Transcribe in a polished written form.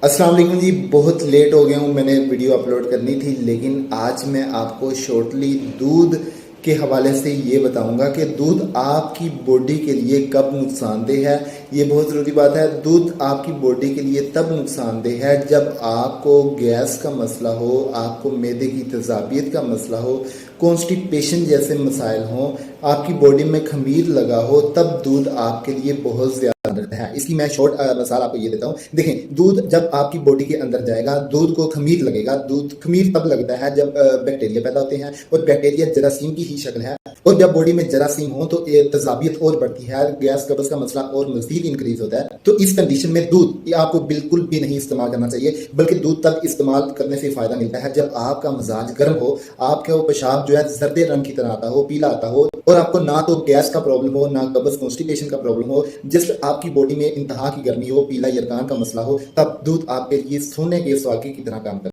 अस्सलाम वालेकुम जी। बहुत लेट हो गया हूँ, मैंने वीडियो अपलोड करनी थी, लेकिन आज मैं आपको शॉर्टली दूध के हवाले से ये बताऊंगा कि दूध आपकी बॉडी के लिए कब नुकसानदेह है। ये बहुत ज़रूरी बात है। दूध आपकी बॉडी के लिए तब नुकसानदेह है जब आपको गैस का मसला हो, आपको मैदे की तेज़ाबियत का मसला हो, कॉन्स्टिपेशन जैसे मसाइल हों, आपकी बॉडी में खमीर लगा हो, तब दूध आपके लिए बहुत ज़्यादा है। इसकी मैं शॉर्ट मिसाल आपको ये देता हूँ। देखें, दूध जब आपकी बॉडी के अंदर जाएगा, दूध को खमीर लगेगा। दूध खमीर तब लगता है जब बैक्टीरिया पैदा होते हैं, और बैक्टीरिया जरासीम की ही शक्ल है। और जब बॉडी में जरासीम हो तो तेजाबियत और बढ़ती है, गैस कब्ज का मसला और मजीद इंक्रीज होता है। तो इस कंडीशन में दूध ये आपको बिल्कुल भी नहीं इस्तेमाल करना चाहिए, बल्कि दूध तब इस्तेमाल करने से फायदा मिलता है जब आपका मिजाज गर्म हो, आपका वो पेशाब जो है जर्दे रंग की तरह आता हो, पीला आता हो, और आपको ना तो गैस का प्रॉब्लम हो, ना कब्ज कॉन्स्टिपेशन का प्रॉब्लम हो, जिस आपकी बॉडी में इंतहा की गर्मी हो, पीला यरकान का मसला हो, तब दूध आपके लिए सोने के सुहागे की तरह काम करता है।